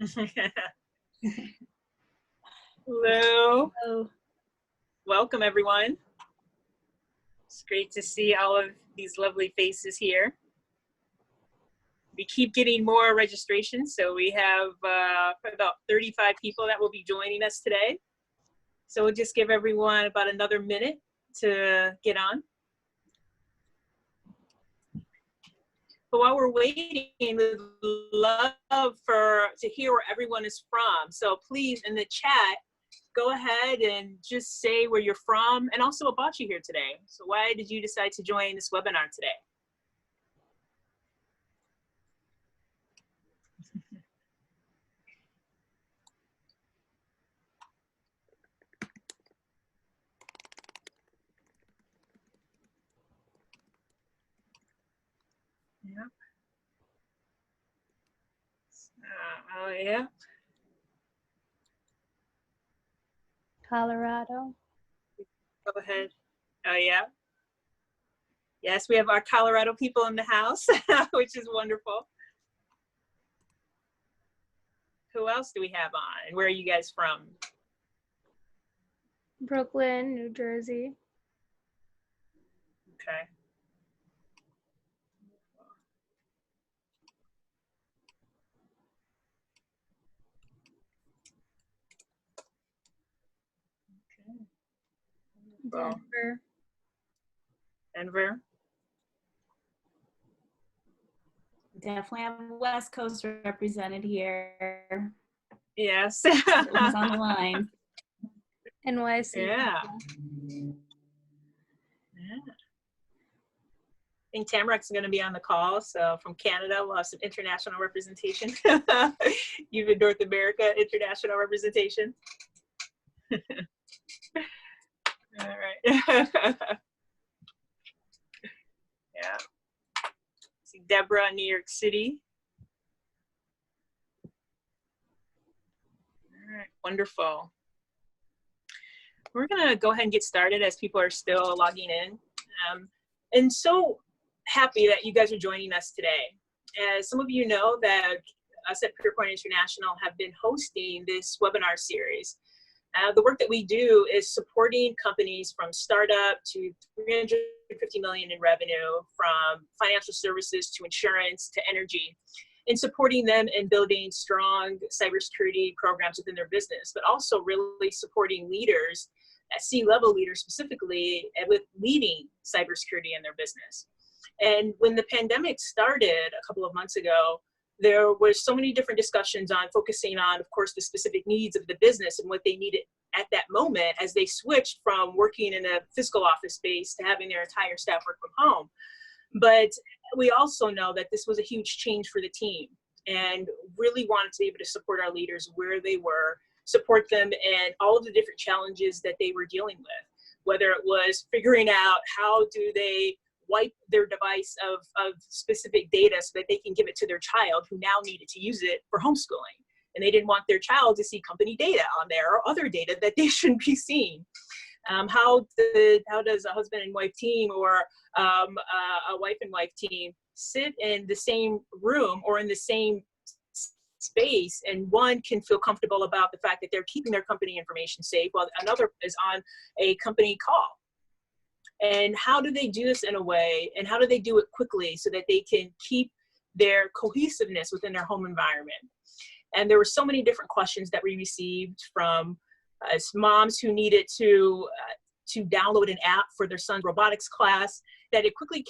Hello. Hello. Welcome, everyone. It's great to see all of these lovely faces here. We keep getting more registrations, so we have about 35 people that will be joining us today. So we'll just give everyone about another minute to get on. But while we're waiting, we'd love to hear where everyone is from. So please, in the chat, go ahead and just say where you're from and also what brought you here today. So why did you decide to join this webinar today? Yep. Oh, yeah. Colorado. Go ahead. Oh, yeah. Yes, we have our Colorado people in the house, which is wonderful. Who else do we have on? And where are you guys from? Brooklyn, New Jersey. Okay. Denver. Denver. Definitely have West Coast represented here. Yes. Who's on the line? NYC. Yeah. I think Tamarack's going to be on the call. So from Canada, we'll have some international representation. Even North America, international representation. All right. Yeah. See Deborah in New York City. All right, wonderful. We're going to go ahead and get started as people are still logging in. And so happy that you guys are joining us today. As some of you know, that us at PurePoint International have been hosting this webinar series. The work that we do is supporting companies from startup to 350 million in revenue, from financial services to insurance to energy, in supporting them in building strong cybersecurity programs within their business, but also really supporting leaders, C-level leaders specifically, with leading cybersecurity in their business. And when the pandemic started a couple of months ago, there were so many different discussions on focusing on, of course, the specific needs of the business and what they needed at that moment as they switched from working in a physical office space to having their entire staff work from home. But we also know that this was a huge change for the team and really wanted to be able to support our leaders where they were, support them in all of the different challenges that they were dealing with, whether it was figuring out how do they wipe their device of specific data so that they can give it to their child who now needed to use it for homeschooling. And they didn't want their child to see company data on there or other data that they shouldn't be seeing. How does a husband and wife team or a wife and wife team sit in the same room or in the same space, and one can feel comfortable about the fact that they're keeping their company information safe while another is on a company call? And how do they do this in a way, and how do they do it quickly so that they can keep their cohesiveness within their home environment? And there were so many different questions that we received from moms who needed to download an app for their son's robotics class, that it quickly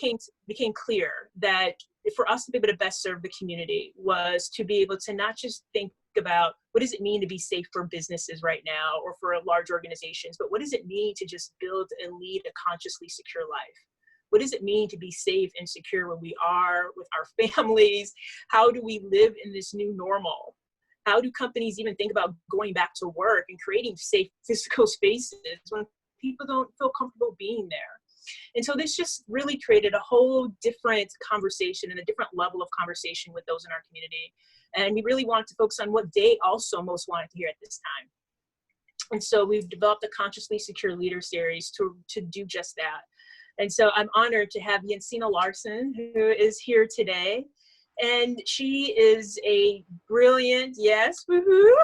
became clear that for us to be able to best serve the community was to be able to not just think about what does it mean to be safe for businesses right now or for large organizations, but what does it mean to just build and lead a consciously secure life? What does it mean to be safe and secure when we are with our families? How do we live in this new normal? How do companies even think about going back to work and creating safe physical spaces when people don't feel comfortable being there? And so this just really created a whole different conversation and a different level of conversation with those in our community. And we really wanted to focus on what they also most wanted to hear at this time. And so we've developed a Consciously Secure Leader series to do just that. And so I'm honored to have Jensine Larsen, who is here today. And she is a brilliant, yes, woohoo,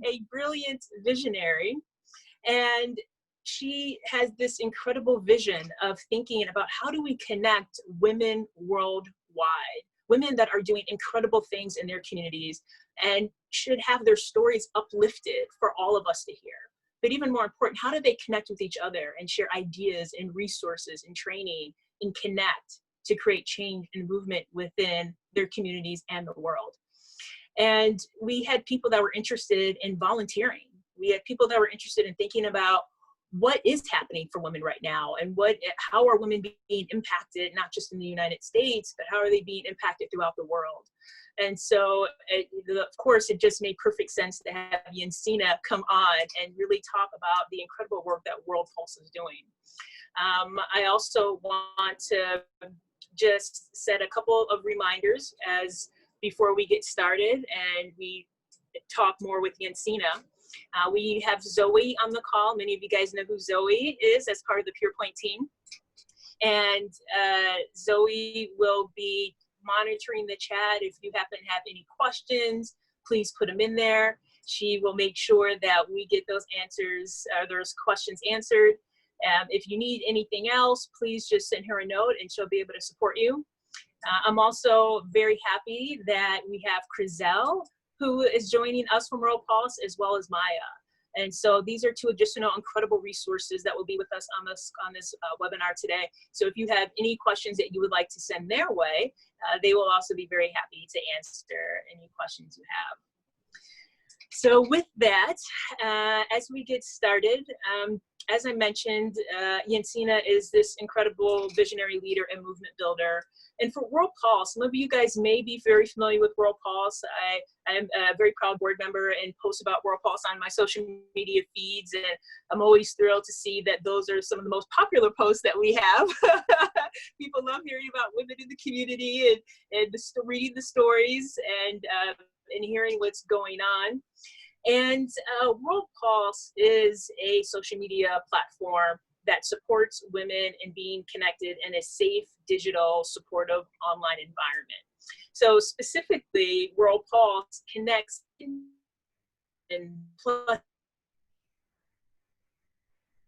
a brilliant visionary. And she has this incredible vision of thinking about how do we connect women worldwide, women that are doing incredible things in their communities and should have their stories uplifted for all of us to hear. But even more important, how do they connect with each other and share ideas and resources and training and connect to create change and movement within their communities and the world? And we had people that were interested in volunteering. We had people that were interested in thinking about what is happening for women right now and how are women being impacted, not just in the United States, but how are they being impacted throughout the world? And so, of course, it just made perfect sense to have Jensine come on and really talk about the incredible work that World Pulse is doing. I also want to just set a couple of reminders as before we get started and we talk more with Jensine. We have Zoe on the call. Many of you guys know who Zoe is as part of the PurePoint team. And Zoe will be monitoring the chat. If you happen to have any questions, please put them in there. She will make sure that we get those answers, those questions answered. If you need anything else, please just send her a note and she'll be able to support you. I'm also very happy that we have Crizel, who is joining us from World Pulse, as well as Maya. And so these are two additional incredible resources that will be with us on this webinar today. So if you have any questions that you would like to send their way, they will also be very happy to answer any questions you have. So with that, as we get started, as I mentioned, Jensine is this incredible visionary leader and movement builder. And for World Pulse, some of you guys may be very familiar with World Pulse. I am a very proud board member and post about World Pulse on my social media feeds. And I'm always thrilled to see that those are some of the most popular posts that we have. People love hearing about women in the community and reading the stories and hearing what's going on. And World Pulse is a social media platform that supports women in being connected in a safe, digital, supportive online environment. So specifically, World Pulse connects in plus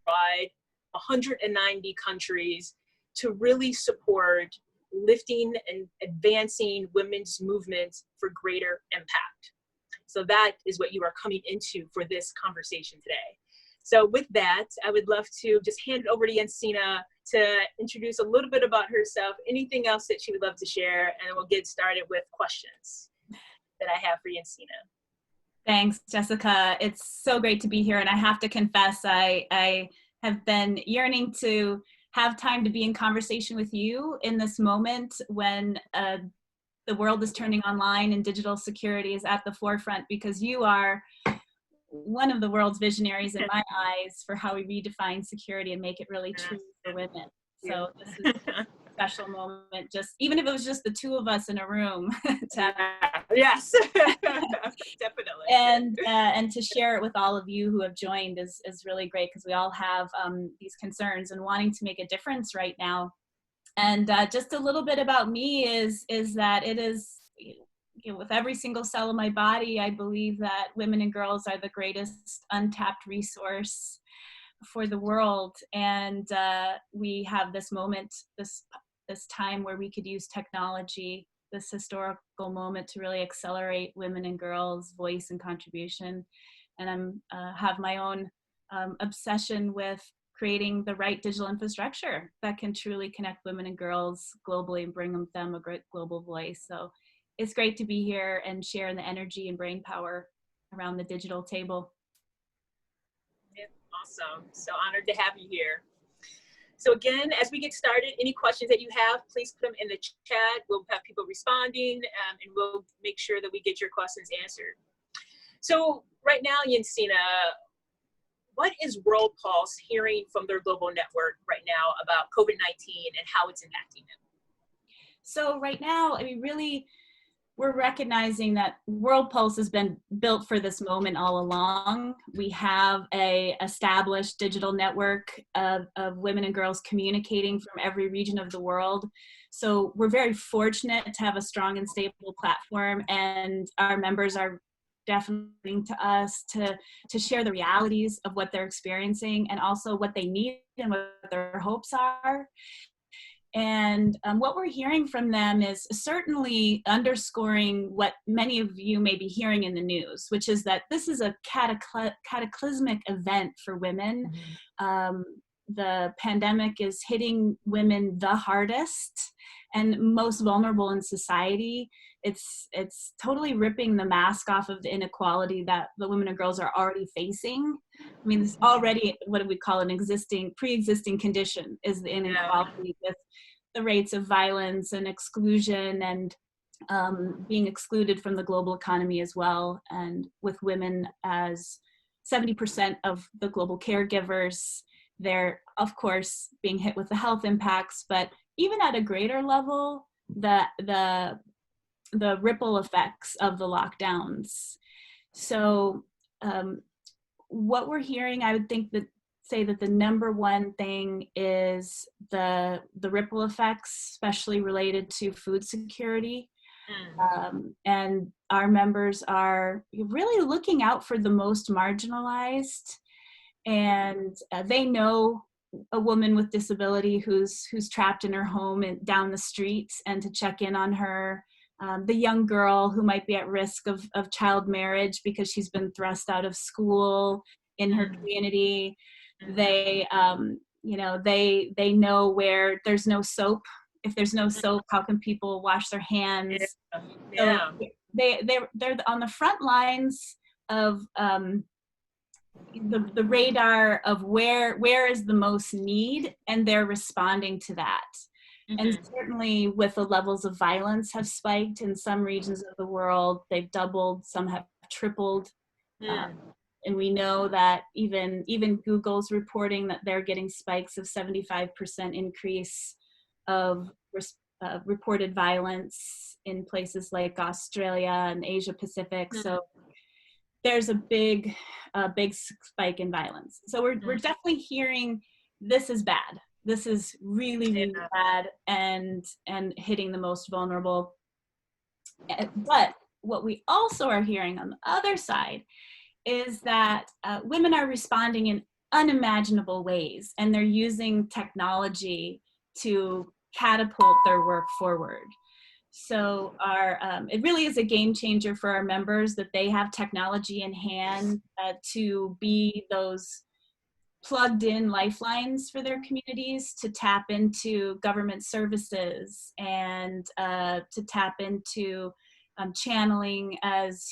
190 countries to really support lifting and advancing women's movements for greater impact. So that is what you are coming into for this conversation today. So with that, I would love to just hand it over to Jensine to introduce a little bit about herself, anything else that she would love to share, and we'll get started with questions that I have for Jensine. Thanks, Jessica. It's so great to be here. And I have to confess, I have been yearning to have time to be in conversation with you in this moment when the world is turning online and digital security is at the forefront, because you are one of the world's visionaries in my eyes for how we redefine security and make it really true for women. So this is a special moment, just even if it was just the two of us in a room. Yes, definitely. And to share it with all of you who have joined is really great, because we all have these concerns and wanting to make a difference right now. And just a little bit about me is that it is, with every single cell of my body, I believe that women and girls are the greatest untapped resource for the world. And we have this moment, this time where we could use technology, this historical moment, to really accelerate women and girls' voice and contribution. And I have my own obsession with creating the right digital infrastructure that can truly connect women and girls globally and bring them a great global voice. So it's great to be here and share the energy and brain power around the digital table. Yeah, awesome. So honored to have you here. So again, as we get started, any questions that you have, please put them in the chat. We'll have people responding and we'll make sure that we get your questions answered. So right now, Jensine, what is World Pulse hearing from their global network right now about COVID-19 and how it's impacting them? So right now, I mean, really, we're recognizing that World Pulse has been built for this moment all along. We have a established digital network of women and girls communicating from every region of the world. So we're very fortunate to have a strong and stable platform, and our members are definitely to us to share the realities of what they're experiencing and also what they need and what their hopes are. And what we're hearing from them is certainly underscoring what many of you may be hearing in the news, which is that this is a cataclysmic event for women. The pandemic is hitting women the hardest and most vulnerable in society. It's totally ripping the mask off of the inequality that the women and girls are already facing. I mean, it's already what we call an pre-existing condition is the inequality with the rates of violence and exclusion and being excluded from the global economy as well. And with women as 70% of the global caregivers, they're of course being hit with the health impacts, but even at a greater level, the ripple effects of the lockdowns. So what we're hearing, I would say that the number one thing is the ripple effects, especially related to food security. And our members are really looking out for the most marginalized, and they know a woman with disability who's trapped in her home and down the street, and to check in on her. The young girl who might be at risk of child marriage because she's been thrust out of school in her community. They they know where there's no soap. If there's no soap, how can people wash their hands? Yeah. So they're on the front lines of the radar of where is the most need, and they're responding to that. And certainly with the levels of violence have spiked in some regions of the world, they've doubled, some have tripled. And we know that even Google's reporting that they're getting spikes of 75% increase of reported violence in places like Australia and Asia Pacific. So there's a big spike in violence. So we're definitely hearing this is bad. This is really, really bad and hitting the most vulnerable. But what we also are hearing on the other side is that women are responding in unimaginable ways, and they're using technology to catapult their work forward. So it really is a game changer for our members that they have technology in hand to be those plugged in lifelines for their communities, to tap into government services and to tap into channeling as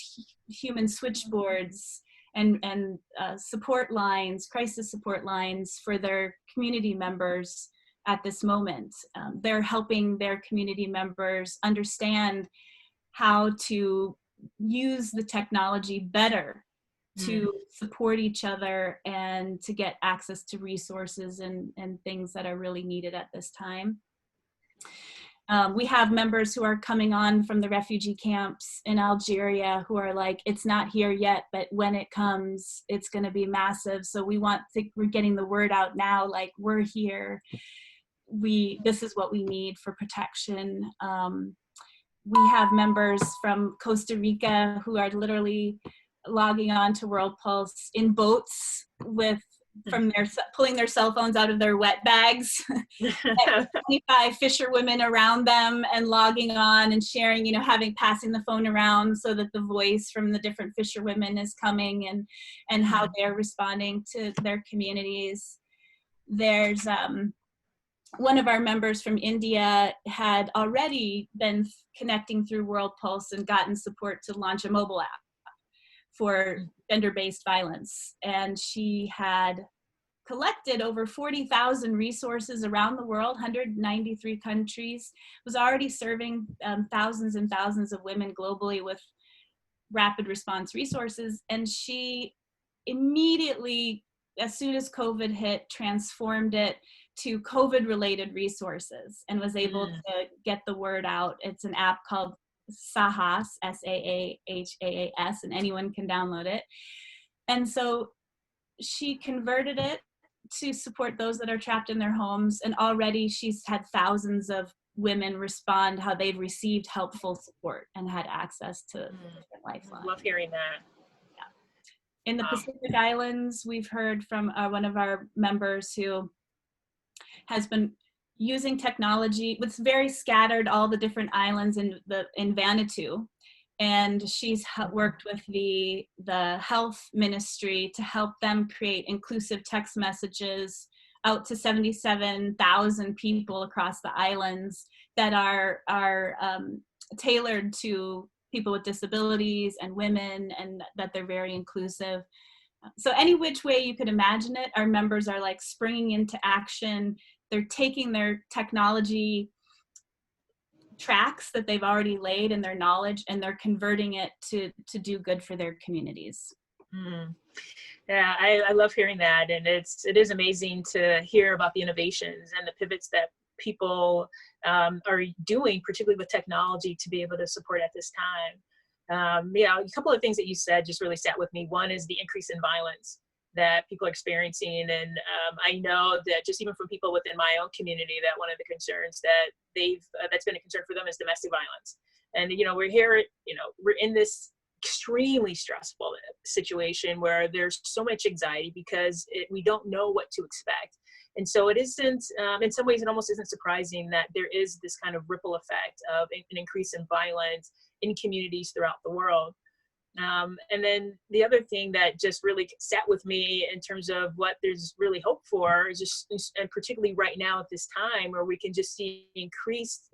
human switchboards and support lines, crisis support lines for their community members at this moment. They're helping their community members understand how to use the technology better to support each other and to get access to resources and things that are really needed at this time. We have members who are coming on from the refugee camps in Algeria who are like, it's not here yet, but when it comes, it's going to be massive. So we're getting the word out now, like, we're here. This is what we need for protection. We have members from Costa Rica who are literally logging on to World Pulse in boats pulling their cell phones out of their wet bags, 25 fisherwomen around them, and logging on and sharing, passing the phone around so that the voice from the different fisherwomen is coming and how they're responding to their communities. There's one of our members from India had already been connecting through World Pulse and gotten support to launch a mobile app for gender-based violence. And she had collected over 40,000 resources around the world, 193 countries, was already serving thousands and thousands of women globally with rapid response resources. And she immediately, as soon as COVID hit, transformed it to COVID-related resources and was able to get the word out. It's an app called Saahas, Saahas, and anyone can download it. And so she converted it to support those that are trapped in their homes. And already she's had thousands of women respond how they've received helpful support and had access to lifelines. Love hearing that. In the Pacific Islands, we've heard from one of our members who has been using technology. It's very scattered, all the different islands in Vanuatu. And she's worked with the health ministry to help them create inclusive text messages out to 77,000 people across the islands that are tailored to people with disabilities and women, and that they're very inclusive. So any which way you could imagine it, our members are like springing into action. They're taking their technology tracks that they've already laid in their knowledge, and they're converting it to do good for their communities. Yeah, I love hearing that. And it is amazing to hear about the innovations and the pivots that people are doing, particularly with technology, to be able to support at this time. Yeah, a couple of things that you said just really sat with me. One is the increase in violence that people are experiencing. And I know that just even from people within my own community, that one of the concerns that that's been a concern for them is domestic violence. And, we're here, we're in this extremely stressful situation where there's so much anxiety because we don't know what to expect. And so it isn't, in some ways, it almost isn't surprising that there is this kind of ripple effect of an increase in violence in communities throughout the world. And then the other thing that just really sat with me in terms of what there's really hope for is just, and particularly right now at this time where we can just see increased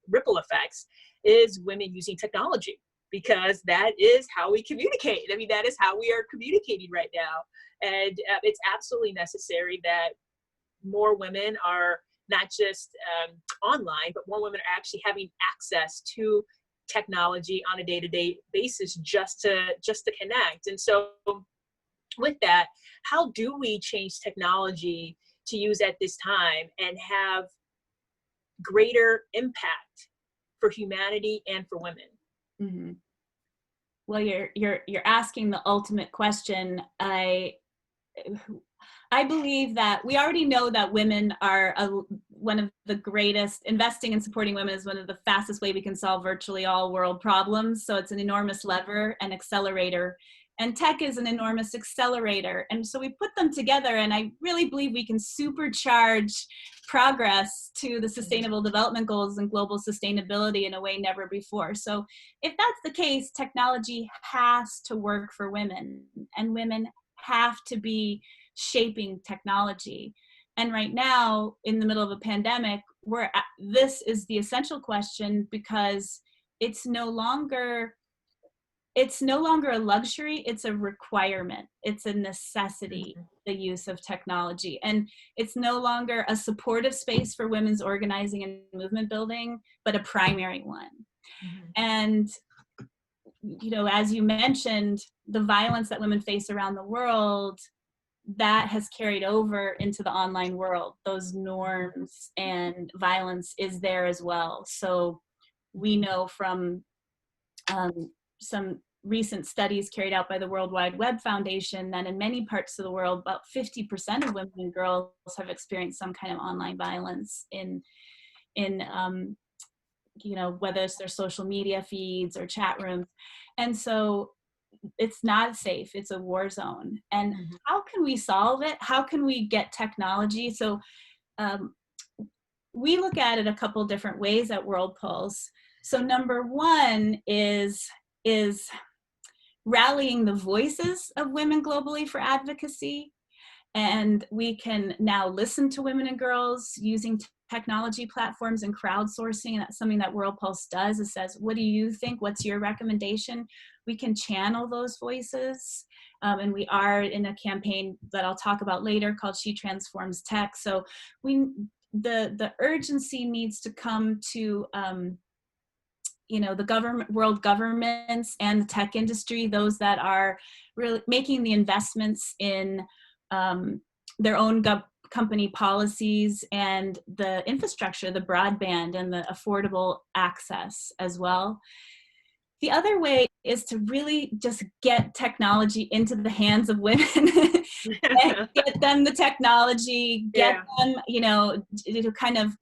ripple effects, is women using technology, because that is how we communicate. I mean, that is how we are communicating right now. And it's absolutely necessary that more women are not just online, but more women are actually having access to technology on a day-to-day basis just to connect. And so with that, how do we change technology to use at this time and have greater impact for humanity and for women? Mm-hmm. Well, you're asking the ultimate question. I believe that we already know that women are one of the greatest. Investing and supporting women is one of the fastest way we can solve virtually all world problems. So it's an enormous lever and accelerator. And tech is an enormous accelerator. And so we put them together, and I really believe we can supercharge progress to the Sustainable Development Goals and global sustainability in a way never before. So if that's the case, technology has to work for women, and women have to be shaping technology. And right now, in the middle of a pandemic, this is the essential question, because it's no longer a luxury, it's a requirement. It's a necessity, the use of technology. And it's no longer a supportive space for women's organizing and movement building, but a primary one. And, as you mentioned, the violence that women face around the world, that has carried over into the online world. Those norms and violence is there as well. So we know from some recent studies carried out by the World Wide Web Foundation that in many parts of the world, about 50% of women and girls have experienced some kind of online violence in whether it's their social media feeds or chat rooms. And so it's not safe, it's a war zone. And how can we solve it? How can we get technology? So we look at it a couple different ways at World Pulse. So number one is rallying the voices of women globally for advocacy. And we can now listen to women and girls using technology platforms and crowdsourcing. And that's something that World Pulse does. It says, what do you think? What's your recommendation? We can channel those voices. And we are in a campaign that I'll talk about later called She Transforms Tech. So the urgency needs to come to the world governments and the tech industry, those that are really making the investments in their own company policies and the infrastructure, the broadband and the affordable access as well. The other way is to really just get technology into the hands of women. Get them the technology, get them, you know, to kind of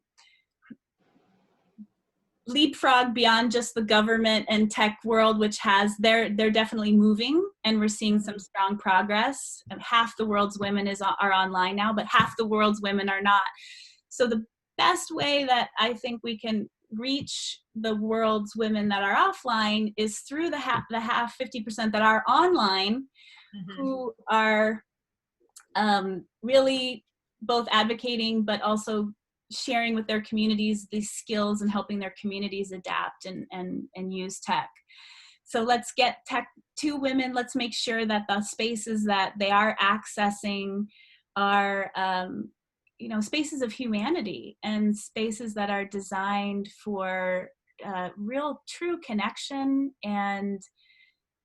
leapfrog beyond just the government and tech world, which has, they're definitely moving, and we're seeing some strong progress. And half the world's women are online now, but half the world's women are not. So the best way that I think we can reach the world's women that are offline is through the half 50% that are online, who are really both advocating but also sharing with their communities these skills and helping their communities adapt and use tech. So let's get tech to women. Let's make sure that the spaces that they are accessing are you know, spaces of humanity and spaces that are designed for real true connection, and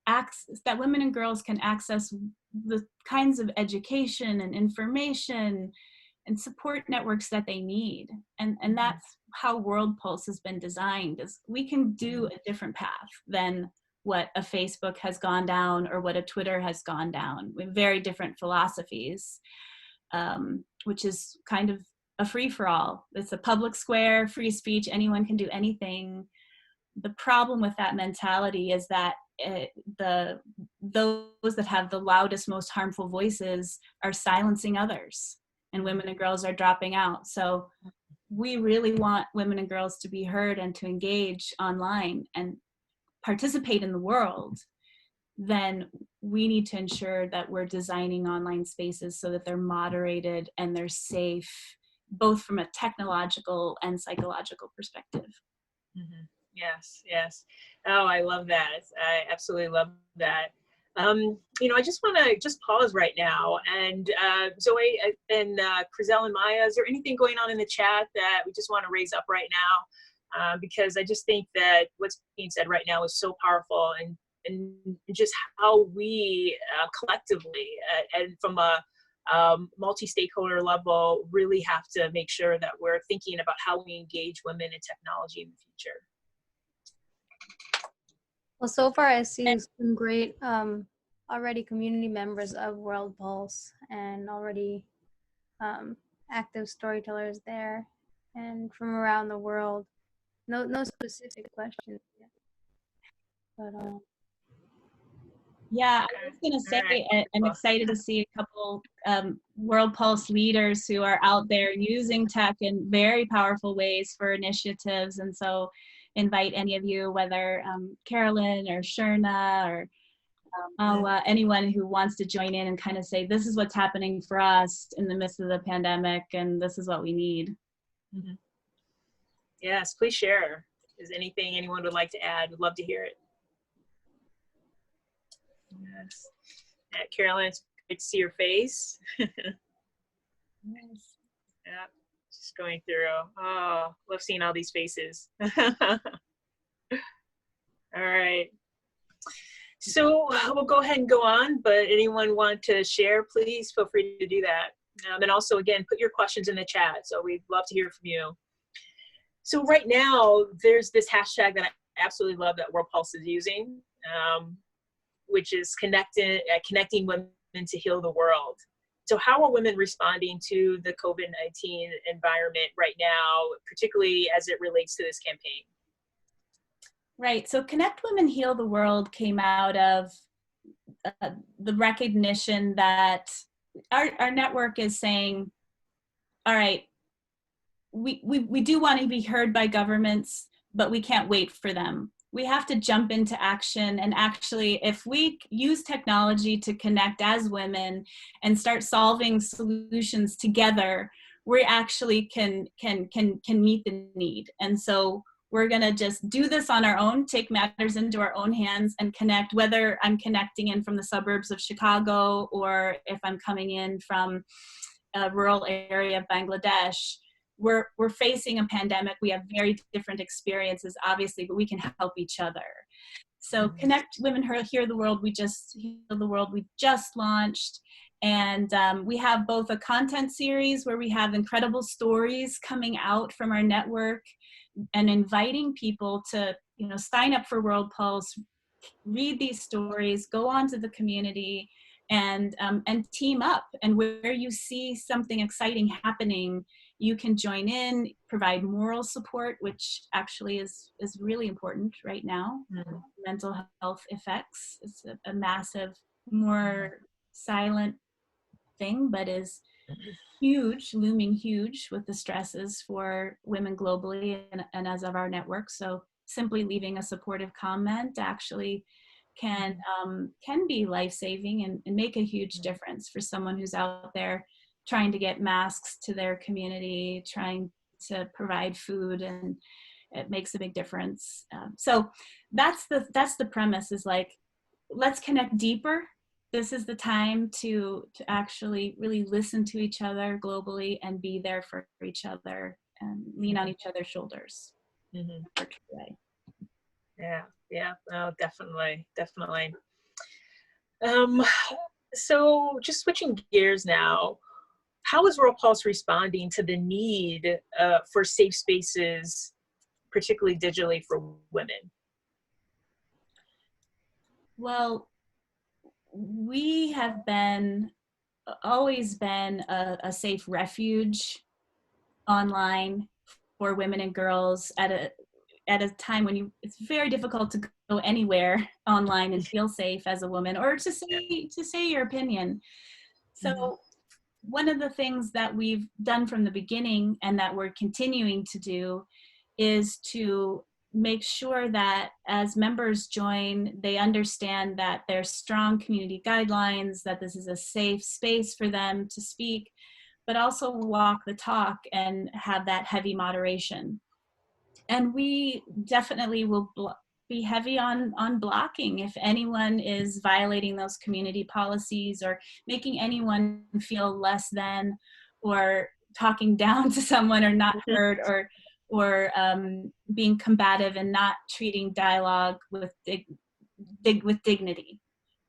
access, that women and girls can access the kinds of education and information and support networks that they need. And that's how World Pulse has been designed, is we can do a different path than what a Facebook has gone down or what a Twitter has gone down. We have very different philosophies, which is kind of a free-for-all. It's a public square, free speech, anyone can do anything. The problem with that mentality is that those that have the loudest, most harmful voices are silencing others, and women and girls are dropping out. So we really want women and girls to be heard and to engage online and participate in the world. Then we need to ensure that we're designing online spaces so that they're moderated and they're safe, both from a technological and psychological perspective. Yes, yes. Oh, I love that. I absolutely love that. You know, I just want to just pause right now. And Zoe and Crizel and Maya, is there anything going on in the chat that we just want to raise up right now? Because I just think that what's being said right now is so powerful, and just how we collectively and from a multi-stakeholder level really have to make sure that we're thinking about how we engage women in technology in the future. Well, so far I see some great already community members of World Pulse, and already active storytellers there, and from around the world. No specific questions yet, but yeah, I was gonna say, I'm excited to see a couple World Pulse leaders who are out there using tech in very powerful ways for initiatives. And so invite any of you, whether Carolyn or Sherna or anyone who wants to join in and kind of say, this is what's happening for us in the midst of the pandemic, and this is what we need. Yes, please share. Is anything anyone would like to add? Would love to hear it. Yes. Carolyn, it's great to see your face. Yes. Yeah, just going through. Oh, love seeing all these faces. All right. So we'll go ahead and go on, but anyone want to share, please feel free to do that. And also, again, put your questions in the chat. So we'd love to hear from you. So right now, there's this hashtag that I absolutely love that World Pulse is using, which is connecting women to heal the world. So how are women responding to the COVID-19 environment right now, particularly as it relates to this campaign? Right, so Connect Women Heal the World came out of the recognition that our network is saying, all right, we do want to be heard by governments, but we can't wait for them. We have to jump into action. And actually, if we use technology to connect as women and start solving solutions together, we actually can meet the need. And so we're gonna just do this on our own, take matters into our own hands and connect, whether I'm connecting in from the suburbs of Chicago or if I'm coming in from a rural area of Bangladesh. We're facing a pandemic. We have very different experiences, obviously, but we can help each other. So Connect Women Heal the World, we just launched. And we have both a content series where we have incredible stories coming out from our network and inviting people to sign up for World Pulse, read these stories, go on to the community, and team up. And where you see something exciting happening, you can join in, provide moral support, which actually is really important right now. Mm-hmm. Mental health effects is a massive, more silent thing, but is huge, looming huge with the stresses for women globally and as of our network. So simply leaving a supportive comment actually can be life-saving and make a huge difference for someone who's out there trying to get masks to their community, trying to provide food, and it makes a big difference. So that's the premise, is like, let's connect deeper. This is the time to actually really listen to each other globally and be there for each other and lean on each other's shoulders. Mm-hmm. Yeah, oh, definitely. So just switching gears now, how is World Pulse responding to the need for safe spaces, particularly digitally, for women? Well, we have always been a safe refuge online for women and girls at a time when it's very difficult to go anywhere online and feel safe as a woman, or to say your opinion. So one of the things that we've done from the beginning, and that we're continuing to do, is to make sure that as members join, they understand that there's strong community guidelines, that this is a safe space for them to speak, but also walk the talk and have that heavy moderation. And we definitely will be heavy on blocking if anyone is violating those community policies, or making anyone feel less than, or talking down to someone, or not heard, or being combative and not treating dialogue with dignity,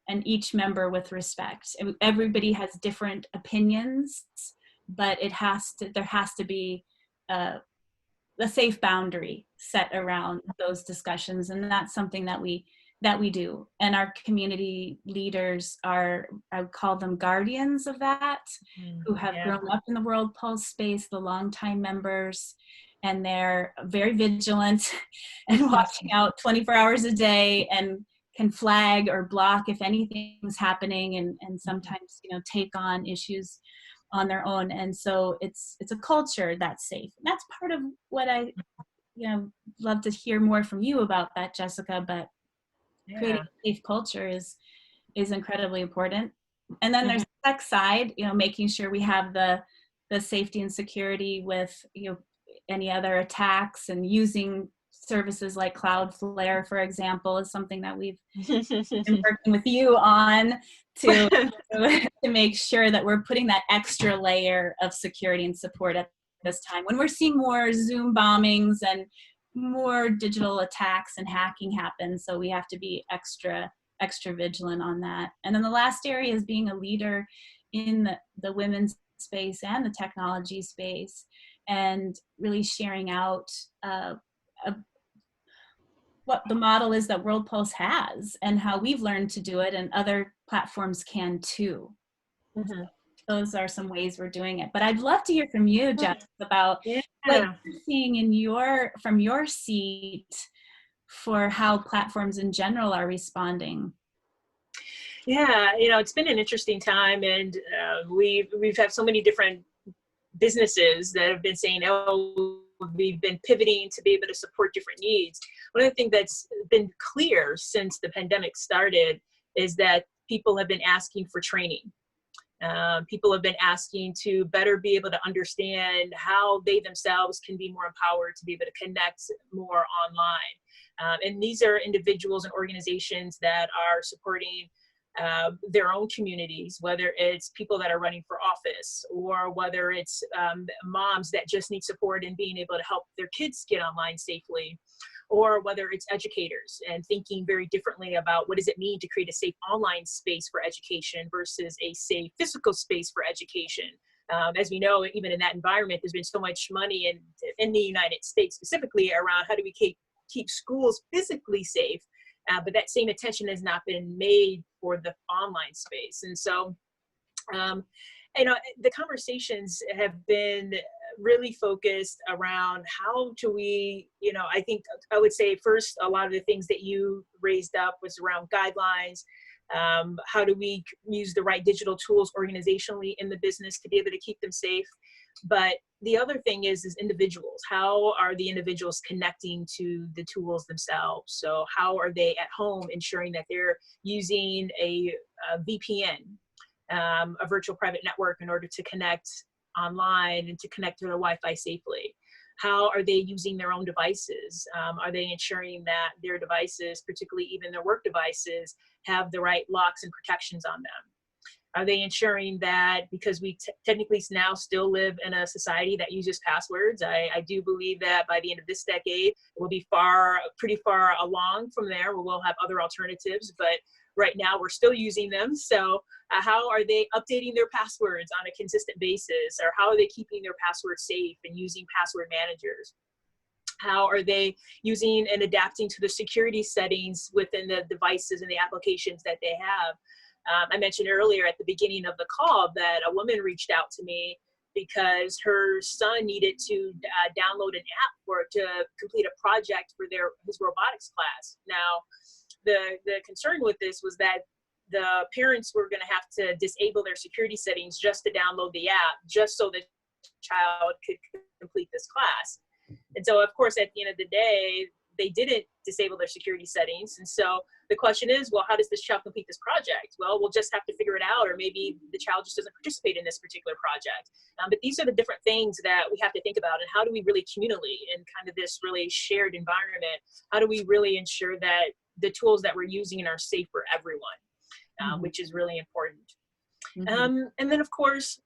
and each member with respect. Everybody has different opinions, but there has to be a safe boundary set around those discussions, and that's something that we do. And our community leaders are, I would call them guardians of that, who have grown up in the World Pulse space, the longtime members, and they're very vigilant and watching out 24 hours a day, and can flag or block if anything's happening, and sometimes take on issues on their own. And so it's a culture that's safe. And that's part of what I love to hear more from you about that, Jessica. But creating a safe culture is incredibly important. And then there's the tech side, making sure we have the safety and security with any other attacks, and using services like Cloudflare, for example, is something that we've been working with you on to make sure that we're putting that extra layer of security and support at this time, when we're seeing more Zoom bombings and more digital attacks and hacking happen. So we have to be extra vigilant on that. And then the last area is being a leader in the women's space and the technology space, and really sharing out what the model is that World Pulse has, and how we've learned to do it, and other platforms can too. Those are some ways we're doing it. But I'd love to hear from you, Jess, about what you're seeing from your seat for how platforms in general are responding. Yeah, it's been an interesting time, and we've had so many different businesses that have been saying, oh, we've been pivoting to be able to support different needs. One of the things that's been clear since the pandemic started is that people have been asking for training. People have been asking to better be able to understand how they themselves can be more empowered to be able to connect more online. And these are individuals and organizations that are supporting their own communities, whether it's people that are running for office, or whether it's moms that just need support in being able to help their kids get online safely, or whether it's educators and thinking very differently about what does it mean to create a safe online space for education versus a safe physical space for education. As we know, even in that environment, there's been so much money in the United States specifically around how do we keep schools physically safe, but that same attention has not been made for the online space. And so, the conversations have been really focused around how do we, I think I would say first, a lot of the things that you raised up was around guidelines. How do we use the right digital tools organizationally in the business to be able to keep them safe? But the other thing is individuals. How are the individuals connecting to the tools themselves? So how are they at home ensuring that they're using a VPN, a virtual private network, in order to connect online and to connect to their Wi-Fi safely? How are they using their own devices? Are they ensuring that their devices, particularly even their work devices, have the right locks and protections on them? Are they ensuring that, because we technically now still live in a society that uses passwords, I do believe that by the end of this decade, we'll be pretty far along from there, where we'll have other alternatives, but right now we're still using them. So how are they updating their passwords on a consistent basis? Or how are they keeping their passwords safe and using password managers? How are they using and adapting to the security settings within the devices and the applications that they have? I mentioned earlier at the beginning of the call that a woman reached out to me because her son needed to download an app to complete a project for his robotics class. Now, the concern with this was that the parents were going to have to disable their security settings just to download the app, just so the child could complete this class. And so, of course, at the end of the day, they didn't disable their security settings. And so the question is, well, how does this child complete this project? Well, we'll just have to figure it out, or maybe the child just doesn't participate in this particular project. But these are the different things that we have to think about, and how do we really communally, in kind of this really shared environment, how do we really ensure that the tools that we're using are safe for everyone, which is really important. And then, of course,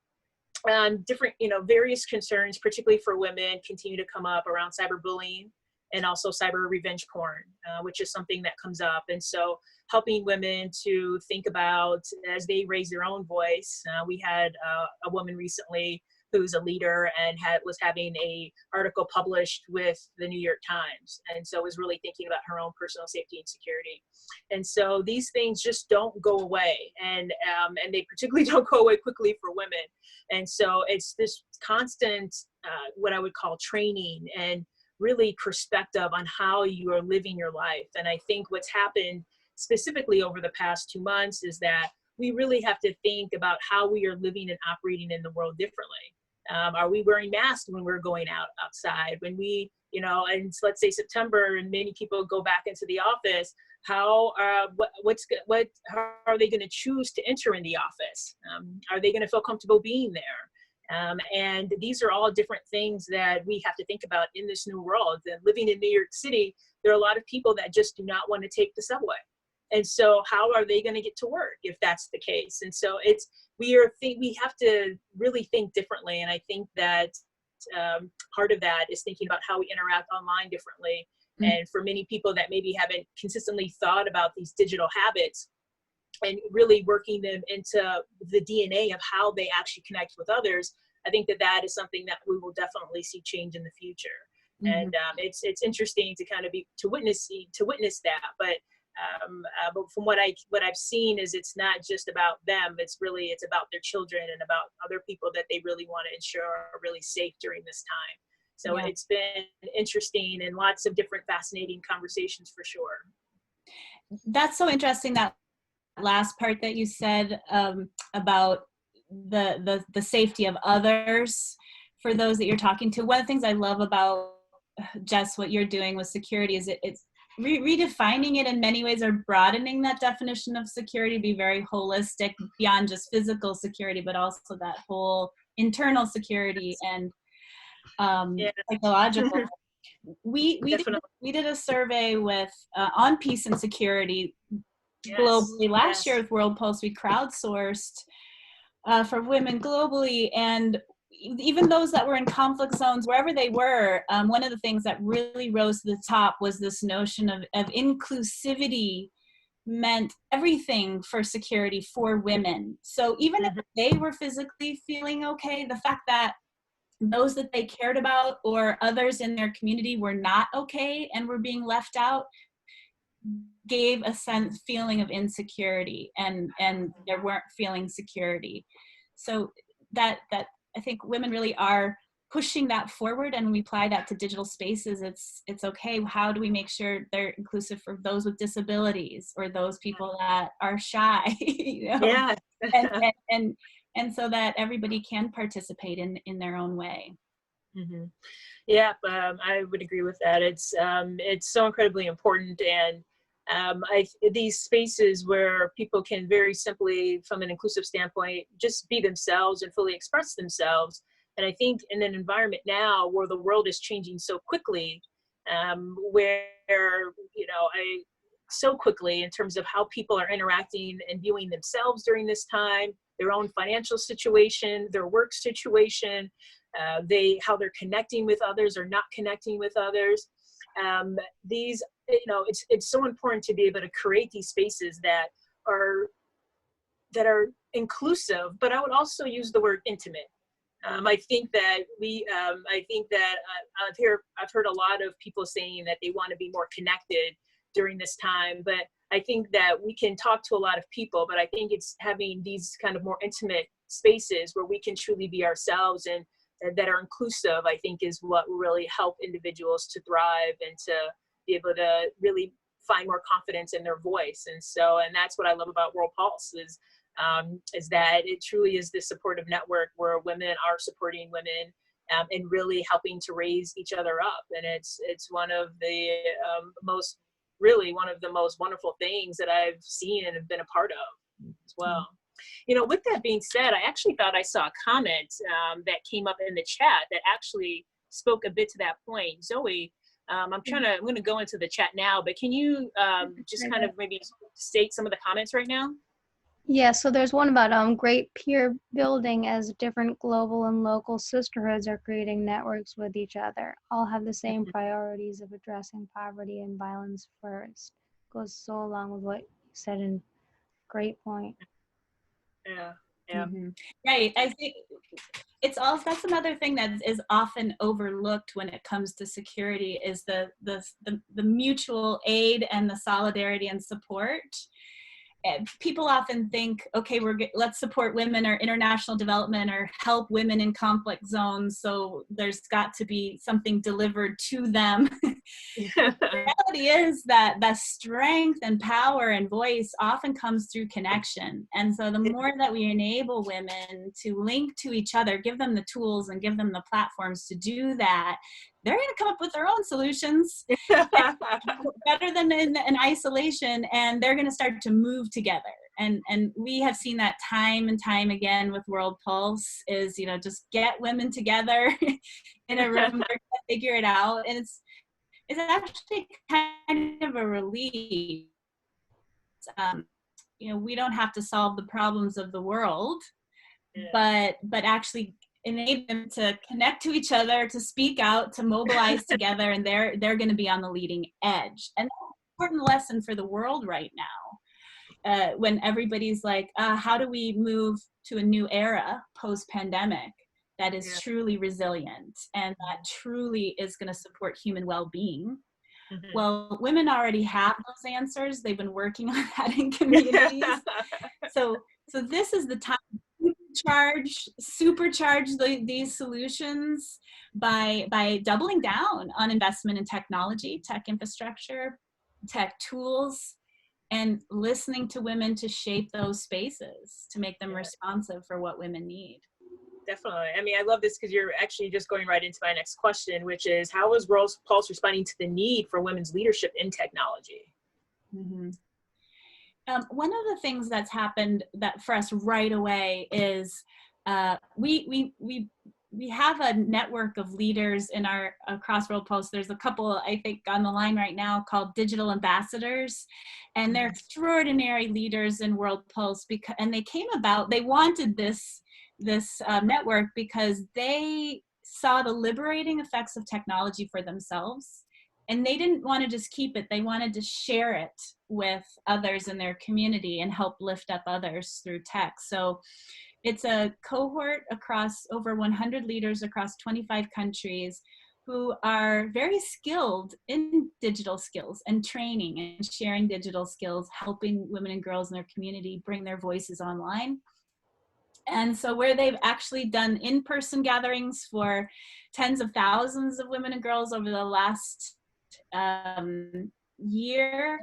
different, various concerns, particularly for women, continue to come up around cyberbullying and also cyber revenge porn, which is something that comes up. And so helping women to think about, as they raise their own voice, we had a woman recently who's a leader and was having a article published with the New York Times, and so was really thinking about her own personal safety and security. And so these things just don't go away, and they particularly don't go away quickly for women. And so it's this constant, what I would call training and really perspective on how you are living your life. And I think what's happened specifically over the past 2 months is that we really have to think about how we are living and operating in the world differently. Are we wearing masks when we're going outside? When we, and let's say September and many people go back into the office, how are they going to choose to enter in the office? Are they going to feel comfortable being there? And these are all different things that we have to think about in this new world. And living in New York City, there are a lot of people that just do not want to take the subway. And so how are they going to get to work if that's the case? And so we have to really think differently. And I think that part of that is thinking about how we interact online differently. And for many people that maybe haven't consistently thought about these digital habits and really working them into the DNA of how they actually connect with others, I think that is something that we will definitely see change in the future. And it's interesting to kind of witness that. But from what I've seen is it's not just about them. It's about their children and about other people that they really want to ensure are really safe during this time. So It's been interesting and lots of different fascinating conversations for sure. That's so interesting, that last part that you said about the safety of others for those that you're talking to. One of the things I love about, Jess, what you're doing with security is it's redefining it in many ways, or broadening that definition of security to be very holistic beyond just physical security, but also that whole internal security and psychological. We did a survey with on peace and security globally last year with World Pulse. We crowdsourced for women globally, and even those that were in conflict zones, wherever they were, one of the things that really rose to the top was this notion of inclusivity meant everything for security for women. So even if they were physically feeling okay, the fact that those that they cared about or others in their community were not okay and were being left out, gave a feeling of insecurity, and they weren't feeling security. So that I think women really are pushing that forward, and when we apply that to digital spaces, it's okay. How do we make sure they're inclusive for those with disabilities or those people that are shy, you know? Yeah. and so that everybody can participate in their own way. Mm-hmm. Yeah, I would agree with that. It's so incredibly important, and these spaces where people can very simply, from an inclusive standpoint, just be themselves and fully express themselves. And I think in an environment now where the world is changing so quickly, where so quickly in terms of how people are interacting and viewing themselves during this time, their own financial situation, their work situation, how they're connecting with others or not connecting with others. It's so important to be able to create these spaces that are inclusive, but I would also use the word intimate. I think that I've heard a lot of people saying that they want to be more connected during this time, but I think that we can talk to a lot of people, but I think it's having these kind of more intimate spaces where we can truly be ourselves and that are inclusive, I think, is what will really help individuals to thrive and to be able to really find more confidence in their voice. And that's what I love about World Pulse is that it truly is this supportive network where women are supporting women and really helping to raise each other up. And it's one of the most wonderful things that I've seen and have been a part of as well. With that being said, I actually thought I saw a comment that came up in the chat that actually spoke a bit to that point. Zoe, I'm going to go into the chat now, but can you just kind of maybe state some of the comments right now? Yeah, so there's one about great peer building as different global and local sisterhoods are creating networks with each other. All have the same priorities of addressing poverty and violence first. Goes so along with what you said, and great point. Yeah. Mm-hmm. Right. I think that's another thing that is often overlooked when it comes to security is the mutual aid and the solidarity and support. People often think, okay, let's support women or international development or help women in conflict zones. So there's got to be something delivered to them. The reality is that the strength and power and voice often comes through connection. And so the more that we enable women to link to each other, give them the tools and give them the platforms to do that, they're going to come up with their own solutions better than in isolation, and they're going to start to move together. And we have seen that time and time again with World Pulse is, just get women together in a room, figure it out. And it's actually kind of a relief. We don't have to solve the problems of the world, but actually enable them to connect to each other, to speak out, to mobilize together, and they're going to be on the leading edge. And that's an important lesson for the world right now, when everybody's like, how do we move to a new era post-pandemic that is truly resilient and that truly is going to support human well-being? Mm-hmm. Well, women already have those answers. They've been working on that in communities. So this is the time supercharge these solutions by doubling down on investment in technology, tech infrastructure, tech tools, and listening to women to shape those spaces to make them responsive for what women need. Definitely. I mean, I love this because you're actually just going right into my next question, which is how is World Pulse responding to the need for women's leadership in technology? Mm-hmm. One of the things that's happened that for us right away is we have a network of leaders in our across World Pulse. There's a couple, I think, on the line right now called Digital Ambassadors, and they're extraordinary leaders in World Pulse and they wanted this network because they saw the liberating effects of technology for themselves. And they didn't want to just keep it. They wanted to share it with others in their community and help lift up others through tech. So It's a cohort across over 100 leaders across 25 countries who are very skilled in digital skills and training and sharing digital skills, helping women and girls in their community bring their voices online. And so where they've actually done in-person gatherings for tens of thousands of women and girls over the last year,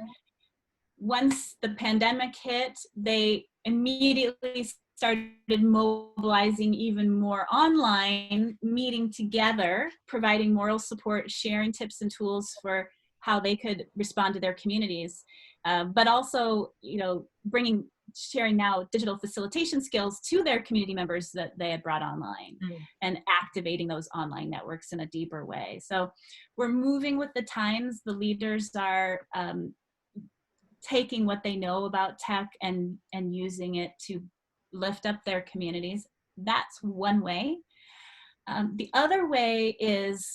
once the pandemic hit, they immediately started mobilizing even more online, meeting together, providing moral support, sharing tips and tools for how they could respond to their communities, but also, sharing now digital facilitation skills to their community members that they had brought online and activating those online networks in a deeper way. So we're moving with the times. The leaders are taking what they know about tech and using it to lift up their communities. That's one way. The other way is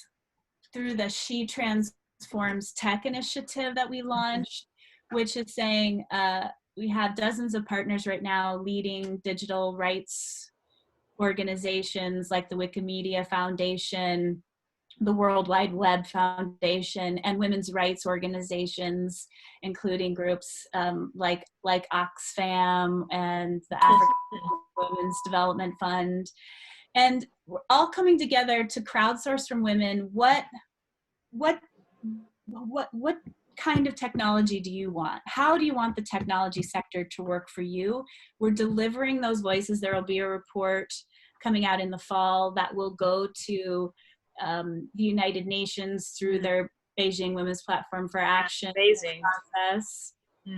through the She Transforms Tech initiative that we launched, which is saying we have dozens of partners right now leading digital rights organizations like the Wikimedia Foundation, the World Wide Web Foundation, and women's rights organizations, including groups like Oxfam and the African Women's Development Fund. And we're all coming together to crowdsource from women what kind of technology do you want? How do you want the technology sector to work for you? We're delivering those voices. There will be a report coming out in the fall that will go to the United Nations through their Beijing Women's Platform for Action process,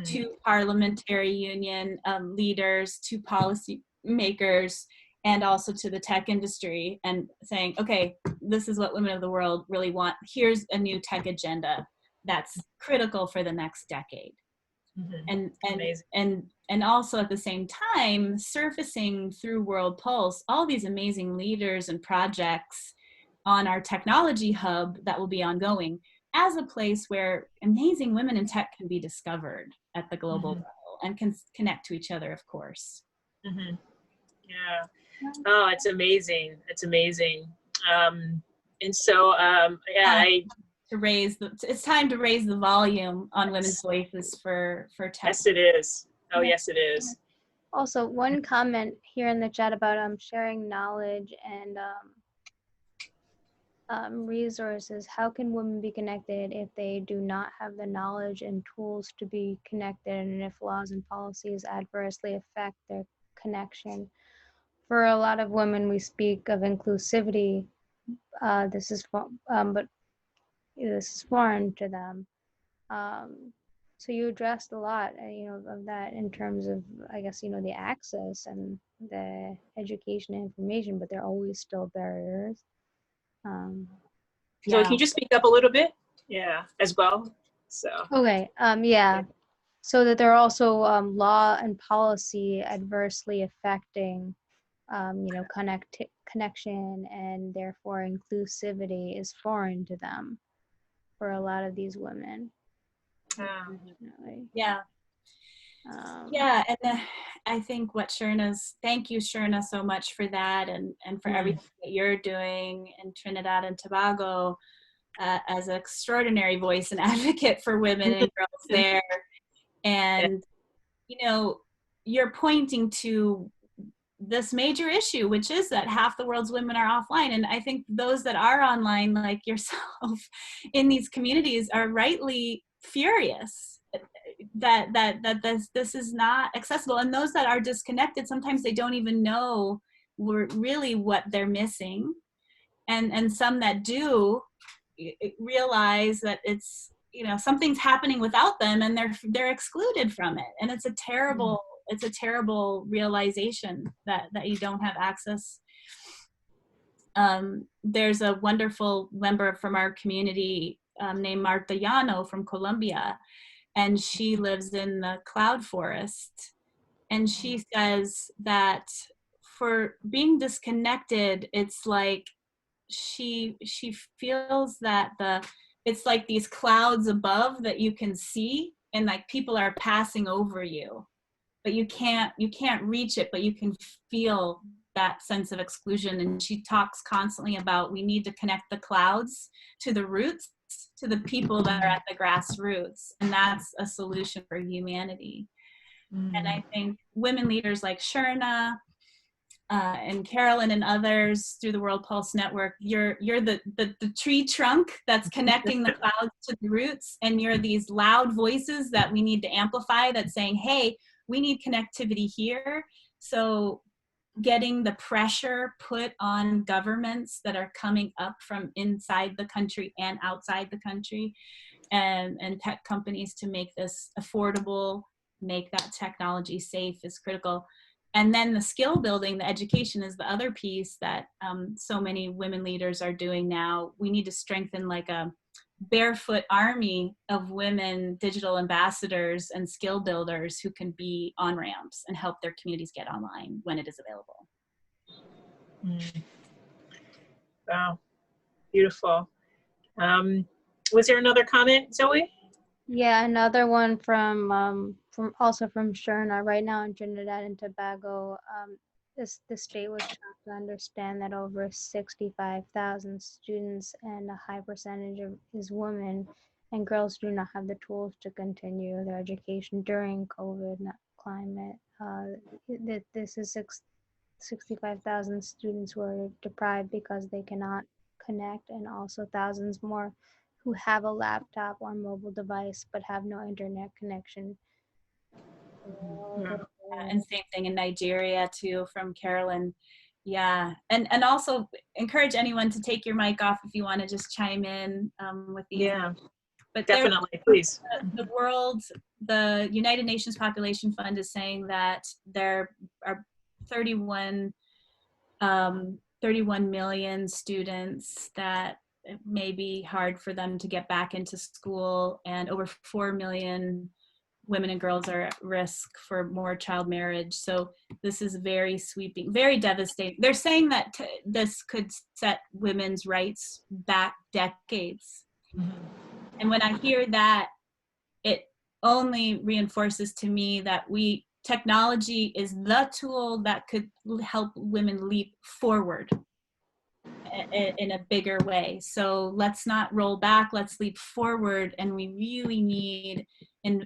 to parliamentary union leaders, to policy makers, and also to the tech industry, and saying, okay, this is what women of the world really want. Here's a new tech agenda that's critical for the next decade. And also at the same time, surfacing through World Pulse, all these amazing leaders and projects on our technology hub that will be ongoing as a place where amazing women in tech can be discovered at the global level and can connect to each other, of course. Yeah. Oh, it's amazing. It's amazing. And so, it's time to raise the volume on women's voices for tech. Yes, it is. Oh, yes, it is. Also, one comment here in the chat about sharing knowledge and resources. How can women be connected if they do not have the knowledge and tools to be connected, and if laws and policies adversely affect their connection? For a lot of women, we speak of inclusivity. This is foreign to them. So you addressed a lot, of that in terms of, I guess, the access and the education and information, but there are always still barriers. So can you just speak up a little bit? Yeah, as well. So. Okay. Yeah. So that there are also law and policy adversely affecting, connection, and therefore inclusivity is foreign to them for a lot of these women. Yeah. And I think thank you, Sherna, so much for that, and for everything that you're doing in Trinidad and Tobago as an extraordinary voice and advocate for women and girls there. And, you're pointing to this major issue, which is that half the world's women are offline. And I think those that are online, like yourself, in these communities are rightly furious that this is not accessible. And those that are disconnected, sometimes they don't even know really what they're missing. And some that do realize that it's, something's happening without them, and they're excluded from it. And it's a terrible realization that you don't have access. There's a wonderful member from our community named Marta Llano from Colombia, and she lives in the cloud forest. And she says that for being disconnected, it's like she feels that it's like these clouds above that you can see, and like people are passing over you. but you can't reach it, but you can feel that sense of exclusion. And she talks constantly about, we need to connect the clouds to the roots, to the people that are at the grassroots. And that's a solution for humanity. And I think women leaders like Sherna and Carolyn and others through the World Pulse Network, you're the tree trunk that's connecting the clouds to the roots, and you're these loud voices that we need to amplify, that's saying, hey, we need connectivity here. So getting the pressure put on governments that are coming up from inside the country and outside the country, and tech companies to make this affordable, make that technology safe is critical. And then the skill building, the education is the other piece that so many women leaders are doing now. We need to strengthen like a barefoot army of women digital ambassadors and skill builders who can be on ramps and help their communities get online when it is available. Wow, beautiful. Was there another comment, Zoe? Yeah, another one from Sherna. Right now in Trinidad and Tobago, the state was shocked to understand that over 65,000 students and a high percentage is women, and girls do not have the tools to continue their education during COVID climate. This is 65,000 students who are deprived because they cannot connect, and also thousands more who have a laptop or mobile device but have no internet connection. And same thing in Nigeria too, from Carolyn. Yeah, and also encourage anyone to take your mic off if you want to just chime in with these. Yeah, but definitely, please. The United Nations Population Fund is saying that there are 31 million students that it may be hard for them to get back into school, and over 4 million women and girls are at risk for more child marriage. So this is very sweeping, very devastating. They're saying that this could set women's rights back decades. And when I hear that, it only reinforces to me that technology is the tool that could help women leap forward in a bigger way. So let's not roll back, let's leap forward. And we really need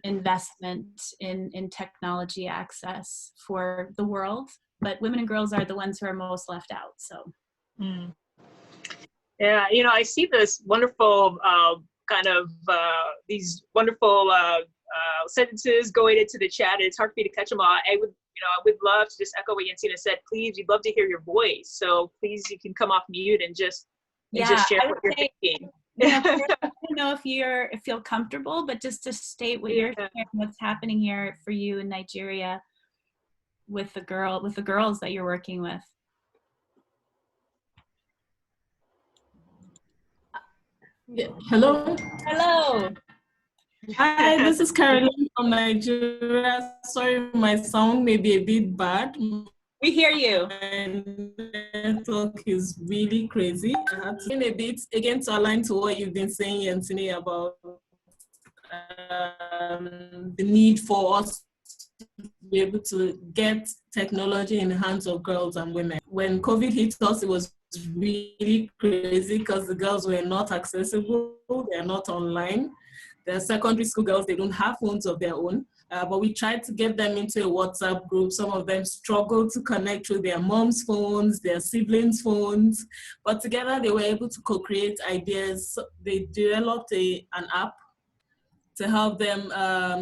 investment in technology access for the world. But women and girls are the ones who are most left out, so. Yeah, I see this wonderful these wonderful sentences going into the chat. It's hard for me to catch them all. I would love to just echo what Jensine said. Please, we'd love to hear your voice. So please, you can come off mute and just share what you're thinking. I don't know if you feel comfortable, but just to state what you're saying, what's happening here for you in Nigeria with the girls that you're working with. Yeah. Hello. Hello. Hi, this is Caroline from Nigeria. Sorry, my sound may be a bit bad. We hear you. My network is really crazy. I have to a bit again to align to what you've been saying, Jensine, about the need for us to be able to get technology in the hands of girls and women. When COVID hit us, it was really crazy because the girls were not accessible, they're not online. They're secondary school girls, they don't have phones of their own. But we tried to get them into a WhatsApp group. Some of them struggled to connect with their mom's phones, their siblings' phones. But together they were able to co-create ideas. They developed an app to help them,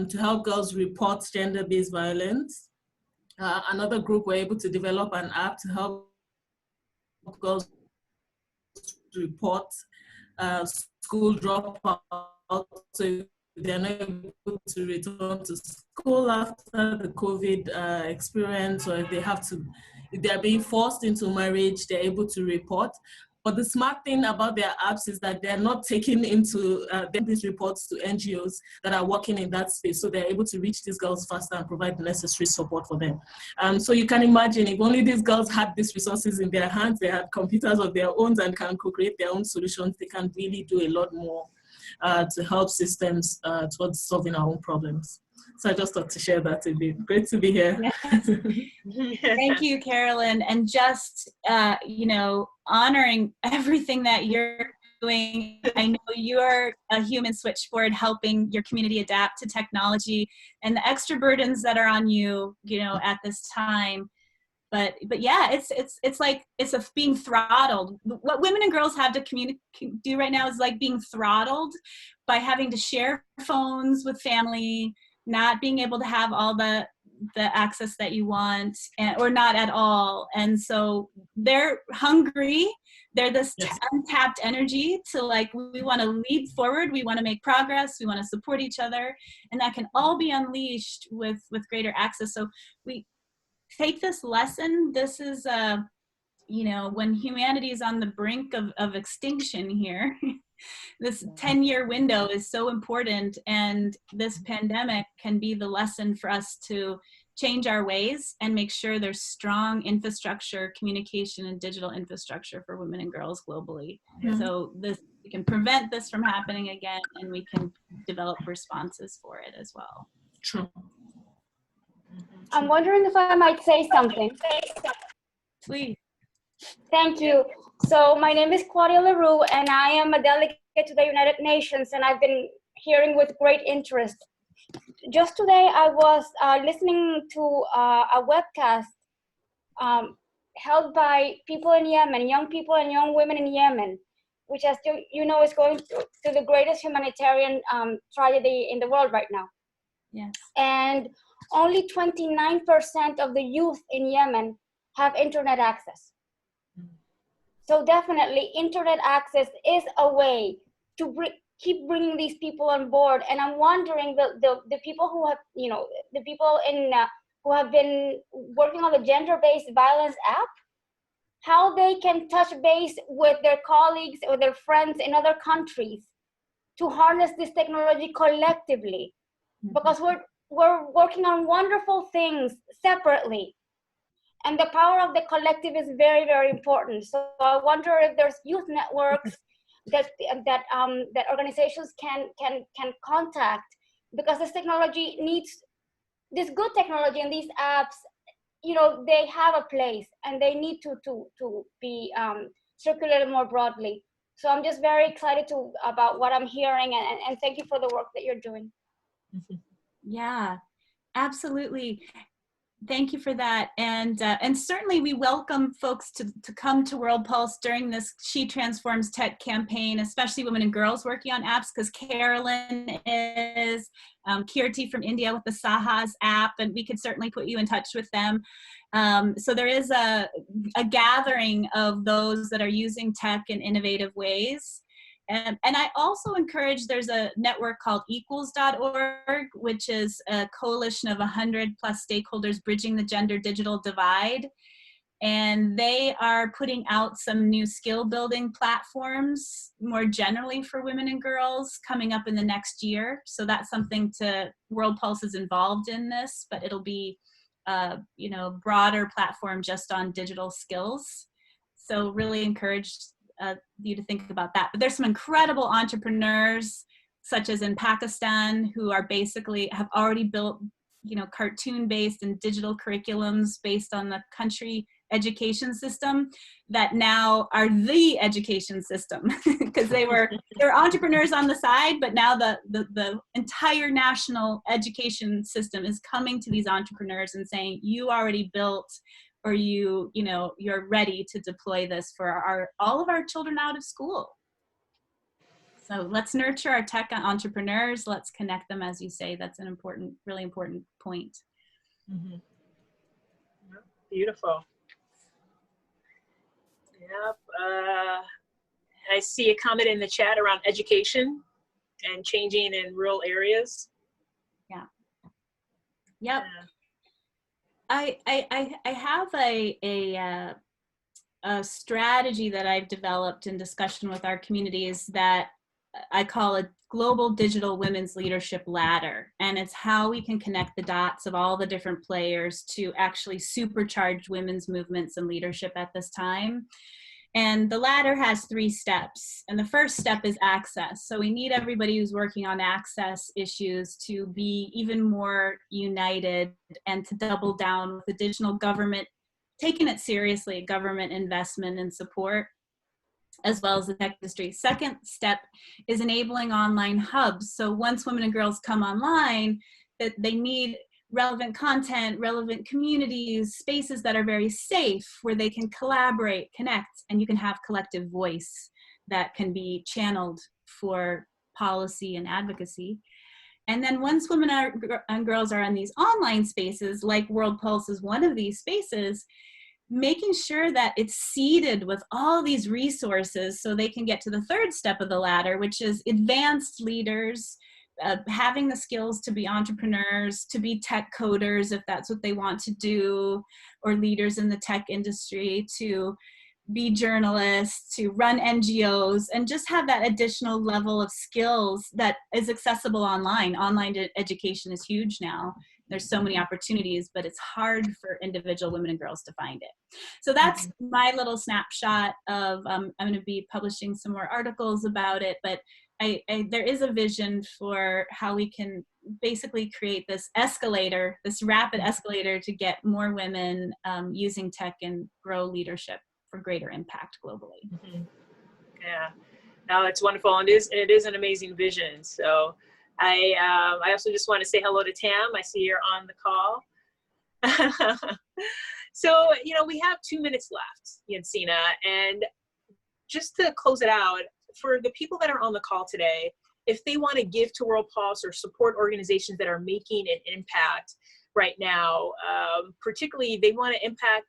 to help girls report gender-based violence. Another group were able to develop an app to help girls report school dropout. So they're not able to return to school after the COVID experience, or if they're being forced into marriage, they're able to report. But the smart thing about their apps is that they're not taking into these reports to NGOs that are working in that space. So they're able to reach these girls faster and provide the necessary support for them. So you can imagine if only these girls had these resources in their hands, they had computers of their own and can co-create their own solutions, they can really do a lot more to help systems towards solving our own problems. So I just thought to share that a bit. Great to be here. Thank you, Carolyn. And just, honoring everything that you're doing. I know you're a human switchboard helping your community adapt to technology and the extra burdens that are on you, at this time. But yeah, it's like being throttled. What women and girls have to do right now is like being throttled by having to share phones with family, not being able to have all the access that you want, or not at all. And so they're hungry. They're this untapped energy to we want to lead forward. We want to make progress. We want to support each other, and that can all be unleashed with greater access. So we take this lesson. This is, when humanity is on the brink of extinction here, this 10-year window is so important. And this pandemic can be the lesson for us to change our ways and make sure there's strong infrastructure, communication, and digital infrastructure for women and girls globally. So we can prevent this from happening again, and we can develop responses for it as well. True. I'm wondering if I might say something. Please. Thank you. So my name is Claudia LaRue, and I am a delegate to the United Nations, and I've been hearing with great interest. Just today, I was listening to a webcast held by people in Yemen, young people and young women in Yemen, which, as you know, is going through the greatest humanitarian tragedy in the world right now. Yes. And only 29% of the youth in Yemen have internet access. So definitely internet access is a way to keep bringing these people on board. And I'm wondering the people who have, the people who have been working on the gender-based violence app, how they can touch base with their colleagues or their friends in other countries to harness this technology collectively. Because we're working on wonderful things separately, and the power of the collective is very, very important. So I wonder if there's youth networks that organizations can contact, because this technology needs this good technology, and these apps, they have a place and they need to be circulated more broadly. So I'm just very excited about what I'm hearing, and thank you for the work that you're doing. Yeah, absolutely. Thank you for that. And certainly we welcome folks to come to World Pulse during this She Transforms Tech campaign, especially women and girls working on apps, because Carolyn is, Kirti from India with the Sahas app, and we could certainly put you in touch with them. So there is a gathering of those that are using tech in innovative ways. And I also encourage, there's a network called equals.org, which is a coalition of 100+ stakeholders bridging the gender digital divide. And they are putting out some new skill building platforms more generally for women and girls coming up in the next year. So that's something World Pulse is involved in this, but it'll be broader platform just on digital skills. So really encourage you to think about that. But there's some incredible entrepreneurs, such as in Pakistan, who are have already built, cartoon-based and digital curriculums based on the country education system that now are the education system, because they're entrepreneurs on the side, but now the entire national education system is coming to these entrepreneurs and saying, you already built, or you're ready to deploy this for all of our children out of school. So let's nurture our tech entrepreneurs. Let's connect them, as you say. That's an really important point. Mm-hmm. Beautiful. Yep. I see a comment in the chat around education and changing in rural areas. Yeah. Yep. I have a strategy that I've developed in discussion with our communities that I call a global digital women's leadership ladder. And it's how we can connect the dots of all the different players to actually supercharge women's movements and leadership at this time. And the ladder has 3 steps. And the first step is access. So we need everybody who's working on access issues to be even more united and to double down with additional government, taking it seriously, government investment and support, as well as the tech industry. Second step is enabling online hubs. So once women and girls come online, that they need relevant content, relevant communities, spaces that are very safe where they can collaborate, connect, and you can have collective voice that can be channeled for policy and advocacy. And then once women and girls are in these online spaces, like World Pulse is one of these spaces, making sure that it's seeded with all these resources so they can get to the third step of the ladder, which is advanced leaders, having the skills to be entrepreneurs, to be tech coders if that's what they want to do, or leaders in the tech industry, to be journalists, to run NGOs, and just have that additional level of skills that is accessible online. Online education is huge now. There's so many opportunities, but it's hard for individual women and girls to find it. So that's my little snapshot of, I'm going to be publishing some more articles about it, but there is a vision for how we can basically create this escalator, this rapid escalator to get more women using tech and grow leadership for greater impact globally. Yeah, no, it's wonderful. And it is an amazing vision. So I also just want to say hello to Tam. I see you're on the call. So, we have 2 minutes left, Jensine, and just to close it out, for the people that are on the call today, if they want to give to World Pulse or support organizations that are making an impact right now, particularly they want to impact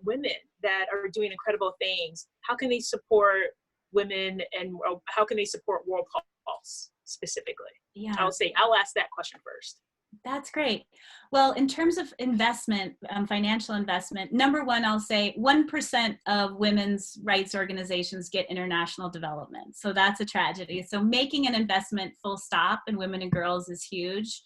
women that are doing incredible things, how can they support women, and how can they support World Pulse specifically? Yeah, I'll ask that question first. That's great. Well, in terms of investment, financial investment, number one, I'll say 1% of women's rights organizations get international development. So that's a tragedy. So making an investment full stop in women and girls is huge.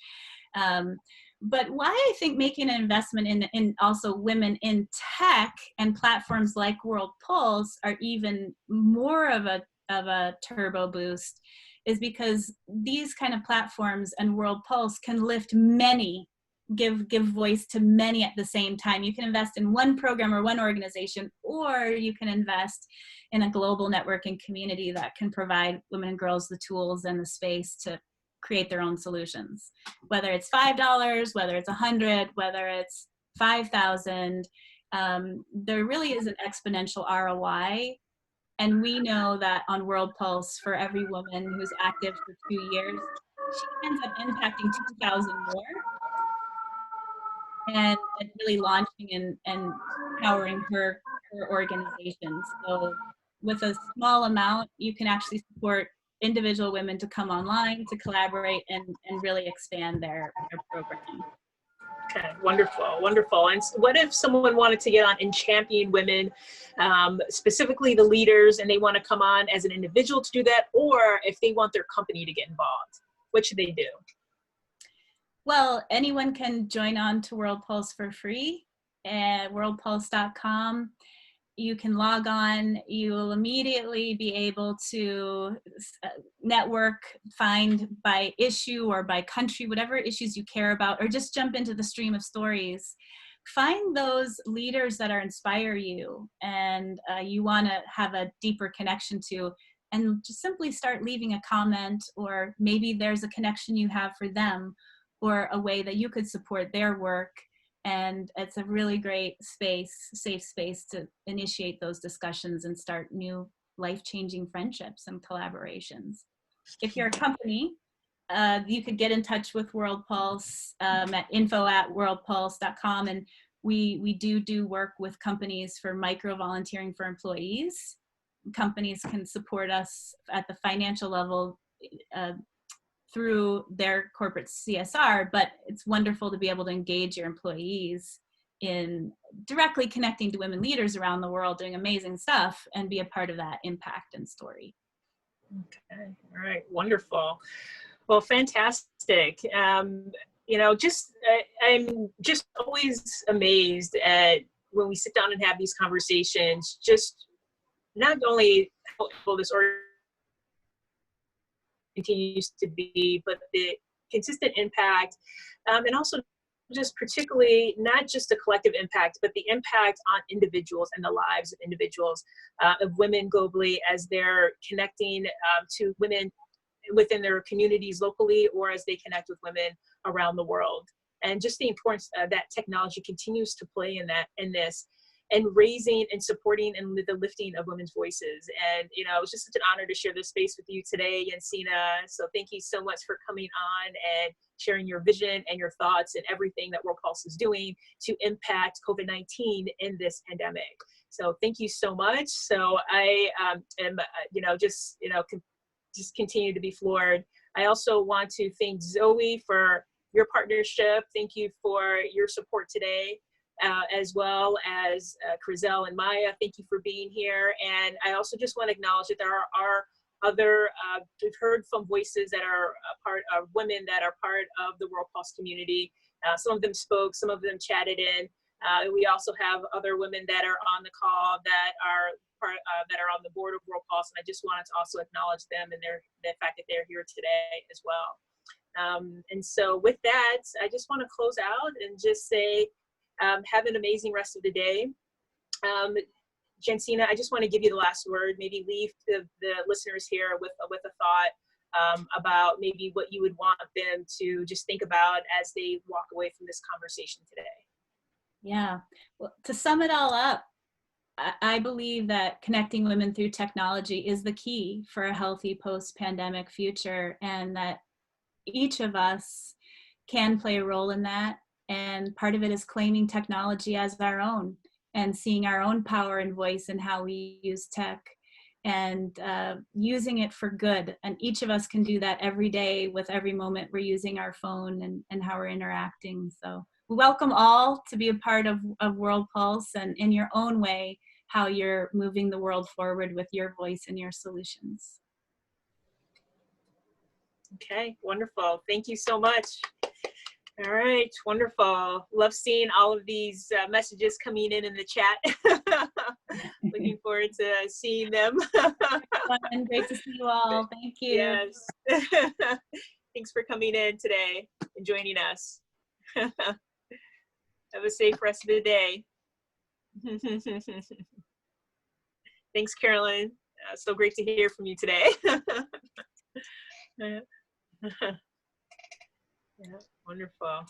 But why I think making an investment in also women in tech and platforms like World Pulse are even more of a turbo boost is because these kind of platforms and World Pulse can lift many, give voice to many at the same time. You can invest in one program or one organization, or you can invest in a global networking community that can provide women and girls the tools and the space to create their own solutions. Whether it's $5, whether it's 100, whether it's 5,000, there really is an exponential ROI. And we know that on World Pulse, for every woman who's active for 2 years, she ends up impacting 2,000 more and really launching and empowering her organizations. So with a small amount, you can actually support individual women to come online, to collaborate, and really expand their program. Okay, wonderful, wonderful. And what if someone wanted to get on and champion women, specifically the leaders, and they want to come on as an individual to do that, or if they want their company to get involved? What should they do? Well, anyone can join on to World Pulse for free at worldpulse.com. You can log on, you will immediately be able to network, find by issue or by country, whatever issues you care about, or just jump into the stream of stories. Find those leaders that inspire you and you want to have a deeper connection to, and just simply start leaving a comment, or maybe there's a connection you have for them or a way that you could support their work. And it's a really great space, safe space to initiate those discussions and start new life-changing friendships and collaborations. If you're a company, you could get in touch with World Pulse at info@worldpulse.com. And we do work with companies for micro-volunteering for employees. Companies can support us at the financial level through their corporate CSR, but it's wonderful to be able to engage your employees in directly connecting to women leaders around the world doing amazing stuff and be a part of that impact and story. Okay, all right, wonderful. Well, fantastic. I'm just always amazed at when we sit down and have these conversations, just not only how this organization continues to be, but the consistent impact, and also just particularly not just the collective impact, but the impact on individuals and the lives of individuals, of women globally, as they're connecting to women within their communities locally, or as they connect with women around the world. And just the importance that technology continues to play in this, and raising and supporting and the lifting of women's voices. And, you know, it was just such an honor to share this space with you today, Jensine. So thank you so much for coming on and sharing your vision and your thoughts and everything that World Pulse is doing to impact COVID-19 in this pandemic. So thank you so much. So I am, just continue to be floored. I also want to thank Zoe for your partnership. Thank you for your support today. As well as Crizel and Maya, thank you for being here. And I also just want to acknowledge that there are other, we've heard from voices that are part of women that are part of the World Pulse community. Some of them spoke, some of them chatted in. We also have other women that are on the call that are that are on the board of World Pulse, and I just wanted to also acknowledge them and the fact that they're here today as well. And so with that, I just want to close out and just say, have an amazing rest of the day. Jensine, I just want to give you the last word. Maybe leave the listeners here with a thought about maybe what you would want them to just think about as they walk away from this conversation today. Yeah, well, to sum it all up, I believe that connecting women through technology is the key for a healthy post-pandemic future, and that each of us can play a role in that. And part of it is claiming technology as our own and seeing our own power and voice in how we use tech, and using it for good. And each of us can do that every day with every moment we're using our phone and how we're interacting. So we welcome all to be a part of World Pulse, and in your own way, how you're moving the world forward with your voice and your solutions. Okay, wonderful. Thank you so much. All right, wonderful. Love seeing all of these messages coming in the chat. Looking forward to seeing them. Great to see you all. Thank you. Yes. Thanks for coming in today and joining us. Have a safe rest of the day. Thanks, Carolyn. So great to hear from you today. Yeah, wonderful.